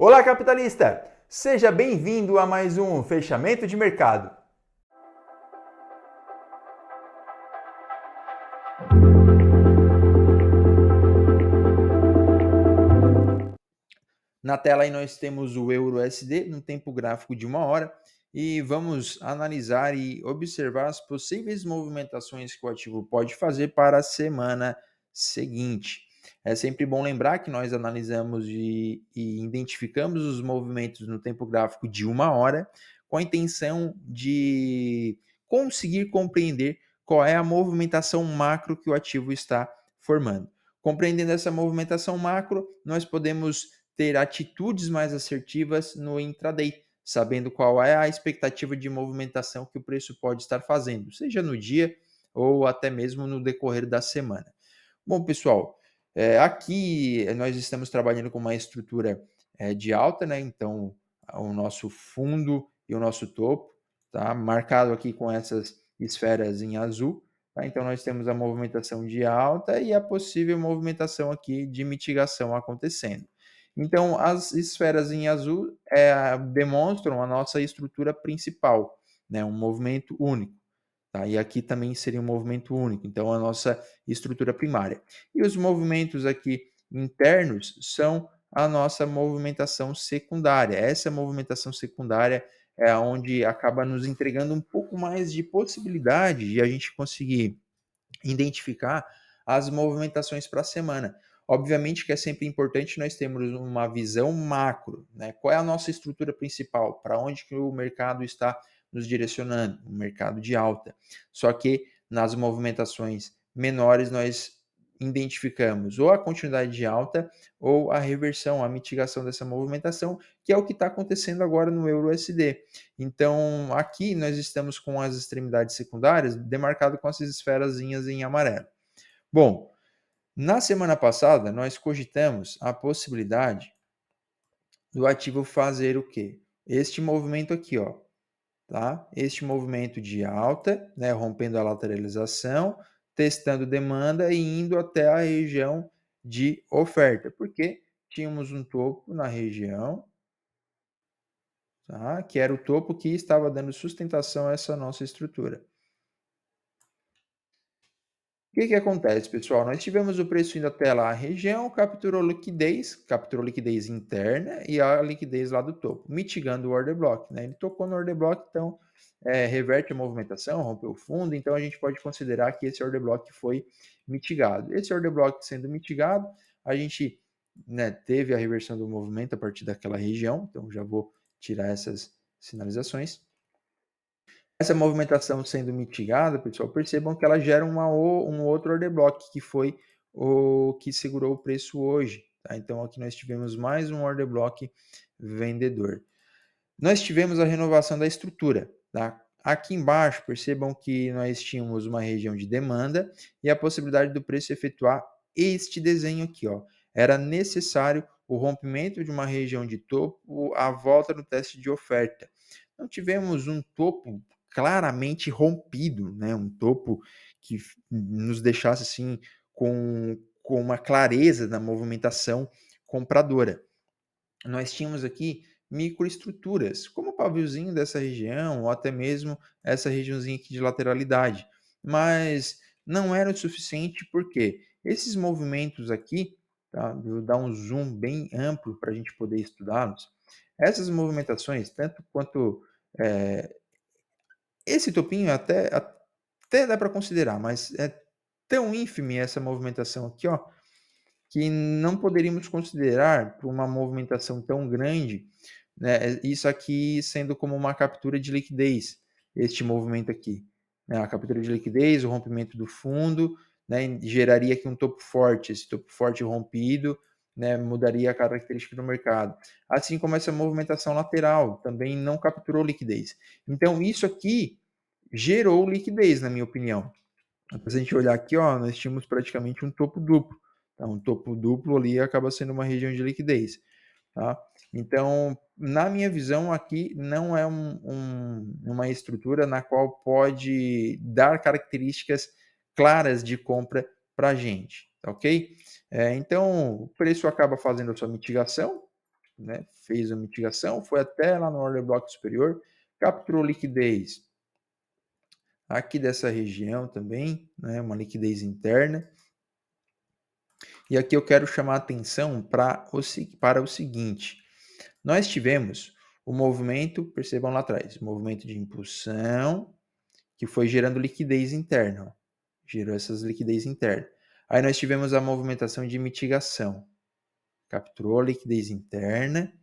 Olá, capitalista! Seja bem-vindo a mais um fechamento de mercado. Na tela aí nós temos o EURUSD no tempo gráfico de 1 hora e vamos analisar e observar as possíveis movimentações que o ativo pode fazer para a semana seguinte. É sempre bom lembrar que nós analisamos e identificamos os movimentos no tempo gráfico de 1 hora com a intenção de conseguir compreender qual é a movimentação macro que o ativo está formando. Compreendendo essa movimentação macro, nós podemos ter atitudes mais assertivas no intraday, sabendo qual é a expectativa de movimentação que o preço pode estar fazendo, seja no dia ou até mesmo no decorrer da semana. Bom, pessoal, aqui nós estamos trabalhando com uma estrutura de alta, né? Então, o nosso fundo e o nosso topo, tá? Marcado aqui com essas esferas em azul. Tá? Então, nós temos a movimentação de alta e a possível movimentação aqui de mitigação acontecendo. Então, as esferas em azul demonstram a nossa estrutura principal, né? Um movimento único. Tá? E aqui também seria um movimento único, então a nossa estrutura primária. E os movimentos aqui internos são a nossa movimentação secundária. Essa movimentação secundária é onde acaba nos entregando um pouco mais de possibilidade de a gente conseguir identificar as movimentações para a semana. Obviamente que é sempre importante nós termos uma visão macro, né? Qual é a nossa estrutura principal? Para onde que o mercado está nos direcionando? O mercado de alta. Só que nas movimentações menores nós identificamos ou a continuidade de alta ou a reversão, a mitigação dessa movimentação, que é o que está acontecendo agora no EURUSD. Então, aqui nós estamos com as extremidades secundárias demarcado com essas esferazinhas em amarelo. Bom, na semana passada nós cogitamos a possibilidade do ativo fazer o quê? Este movimento aqui, ó, tá? Este movimento de alta, né, rompendo a lateralização, testando demanda e indo até a região de oferta, porque tínhamos um topo na região, tá? Que era o topo que estava dando sustentação a essa nossa estrutura. O que acontece, pessoal? Nós tivemos o preço indo até lá, a região capturou liquidez interna e a liquidez lá do topo, mitigando o order block, né? Ele tocou no order block, então reverte a movimentação, rompeu o fundo, então a gente pode considerar que esse order block foi mitigado. Esse order block sendo mitigado, a gente, né, teve a reversão do movimento a partir daquela região, então já vou tirar essas sinalizações. Essa movimentação sendo mitigada, pessoal, percebam que ela gera um outro order block, que foi o que segurou o preço hoje. Tá? Então, aqui nós tivemos mais um order block vendedor. Nós tivemos a renovação da estrutura. Tá? Aqui embaixo, percebam que nós tínhamos uma região de demanda e a possibilidade do preço efetuar este desenho aqui. Ó. Era necessário o rompimento de uma região de topo, a volta no teste de oferta. Não tivemos um topo claramente rompido, né? Um topo que nos deixasse assim com uma clareza na movimentação compradora. Nós tínhamos aqui microestruturas, como o paviozinho dessa região, ou até mesmo essa regiãozinha aqui de lateralidade, mas não era o suficiente porque esses movimentos aqui, tá? Vou dar um zoom bem amplo para a gente poder estudá-los. Essas movimentações, tanto quanto esse topinho até dá para considerar, mas é tão ínfime essa movimentação aqui, ó, que não poderíamos considerar por uma movimentação tão grande, né, isso aqui sendo como uma captura de liquidez, este movimento aqui. Né, a captura de liquidez, o rompimento do fundo, né, geraria aqui um topo forte, esse topo forte rompido, né, mudaria a característica do mercado. Assim como essa movimentação lateral também não capturou liquidez. Então, isso aqui gerou liquidez, na minha opinião. Se a gente olhar aqui, ó, nós tínhamos praticamente um topo duplo. Tá? Um topo duplo ali acaba sendo uma região de liquidez. Tá? Então, na minha visão, aqui não é uma estrutura na qual pode dar características claras de compra para a gente. Tá ok? Então, o preço acaba fazendo a sua mitigação, né, fez a mitigação, foi até lá no order block superior, capturou liquidez aqui dessa região também, né, uma liquidez interna. E aqui eu quero chamar a atenção para o seguinte: nós tivemos o movimento, percebam lá atrás, o movimento de impulsão, que foi gerando liquidez interna, ó, gerou essas liquidez interna. Aí nós tivemos a movimentação de mitigação, capturou a liquidez interna,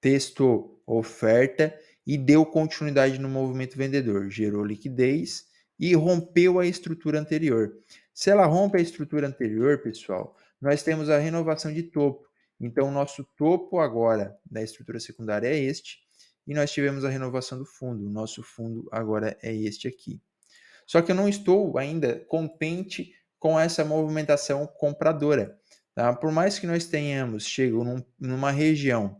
testou oferta e deu continuidade no movimento vendedor, gerou liquidez e rompeu a estrutura anterior. Se ela rompe a estrutura anterior, pessoal, nós temos a renovação de topo. Então, o nosso topo agora da estrutura secundária é este, e nós tivemos a renovação do fundo. O nosso fundo agora é este aqui. Só que eu não estou ainda contente com essa movimentação compradora. Tá? Por mais que nós tenhamos chegado numa região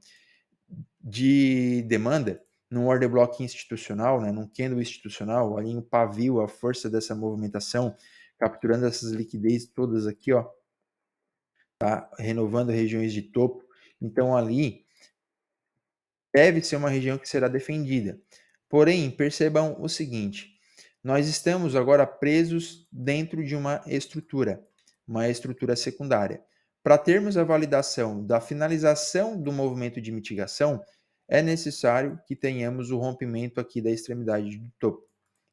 de demanda, num order block institucional, né, num candle institucional, ali em pavio, a força dessa movimentação, capturando essas liquidez todas aqui, ó, tá? Renovando regiões de topo. Então ali deve ser uma região que será defendida. Porém, percebam o seguinte: nós estamos agora presos dentro de uma estrutura secundária. Para termos a validação da finalização do movimento de mitigação, é necessário que tenhamos o rompimento aqui da extremidade do topo.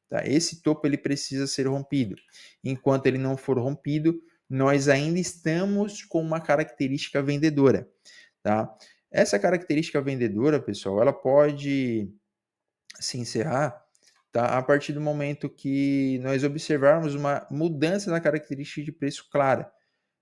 Tá? Esse topo ele precisa ser rompido. Enquanto ele não for rompido, nós ainda estamos com uma característica vendedora. Tá? Essa característica vendedora, pessoal, ela pode se encerrar, tá, a partir do momento que nós observarmos uma mudança na característica de preço clara,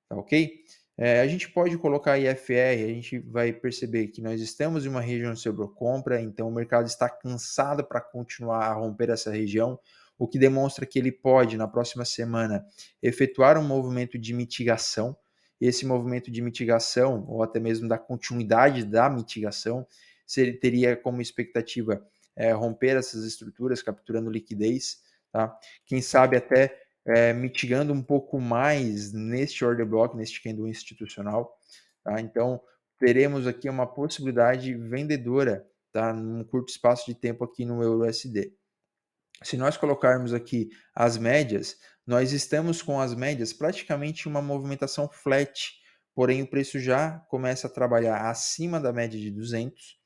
tá ok? A gente pode colocar IFR, a gente vai perceber que nós estamos em uma região de sobrecompra, então o mercado está cansado para continuar a romper essa região, o que demonstra que ele pode, na próxima semana, efetuar um movimento de mitigação. Esse movimento de mitigação, ou até mesmo da continuidade da mitigação, se ele teria como expectativa romper essas estruturas, capturando liquidez, tá? Quem sabe até mitigando um pouco mais neste order block, neste candle institucional. Tá? Então, teremos aqui uma possibilidade vendedora, tá? Num curto espaço de tempo aqui no EURUSD. Se nós colocarmos aqui as médias, nós estamos com as médias praticamente uma movimentação flat, porém o preço já começa a trabalhar acima da média de 200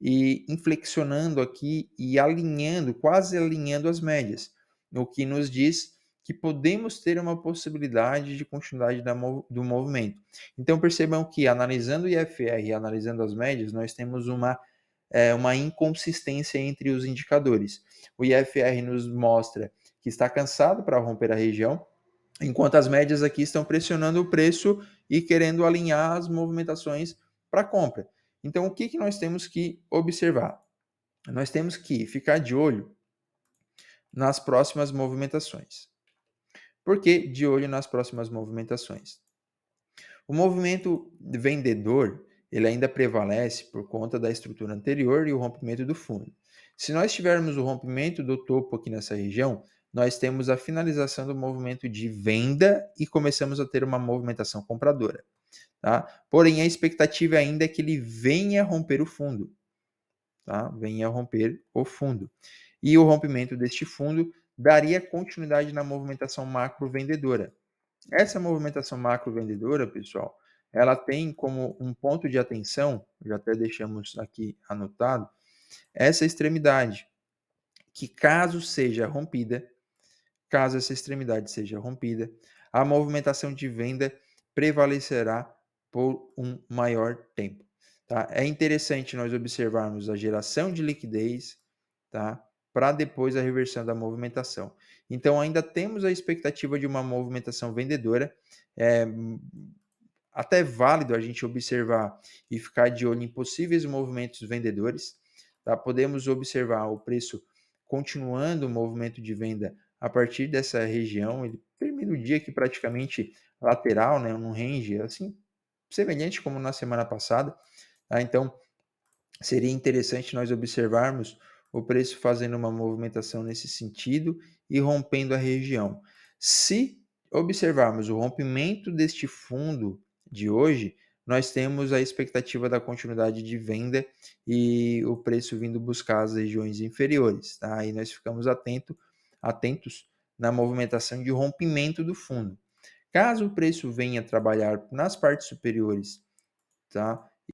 e inflexionando aqui e alinhando, quase alinhando as médias, o que nos diz que podemos ter uma possibilidade de continuidade do movimento. Então percebam que analisando o IFR e analisando as médias, nós temos uma inconsistência entre os indicadores. O IFR nos mostra que está cansado para romper a região, enquanto as médias aqui estão pressionando o preço e querendo alinhar as movimentações para compra. Então, o que nós temos que observar? Nós temos que ficar de olho nas próximas movimentações. Por que de olho nas próximas movimentações? O movimento vendedor ele ainda prevalece por conta da estrutura anterior e o rompimento do fundo. Se nós tivermos o rompimento do topo aqui nessa região, nós temos a finalização do movimento de venda e começamos a ter uma movimentação compradora. Tá? Porém, a expectativa ainda é que ele venha romper o fundo. Tá? Venha romper o fundo. E o rompimento deste fundo daria continuidade na movimentação macro vendedora. Essa movimentação macro vendedora, pessoal, ela tem como um ponto de atenção, já até deixamos aqui anotado, essa extremidade, que caso essa extremidade seja rompida, a movimentação de venda prevalecerá por um maior tempo. Tá? É interessante nós observarmos a geração de liquidez, tá? Para depois a reversão da movimentação. Então, ainda temos a expectativa de uma movimentação vendedora. É até válido a gente observar e ficar de olho em possíveis movimentos vendedores. Tá? Podemos observar o preço continuando o movimento de venda a partir dessa região. Ele termina o dia aqui praticamente lateral, né, num range assim semelhante como na semana passada. Tá? Então, seria interessante nós observarmos o preço fazendo uma movimentação nesse sentido e rompendo a região. Se observarmos o rompimento deste fundo de hoje, nós temos a expectativa da continuidade de venda e o preço vindo buscar as regiões inferiores, tá? Aí nós ficamos atentos na movimentação de rompimento do fundo. Caso o preço venha trabalhar nas partes superiores, tá?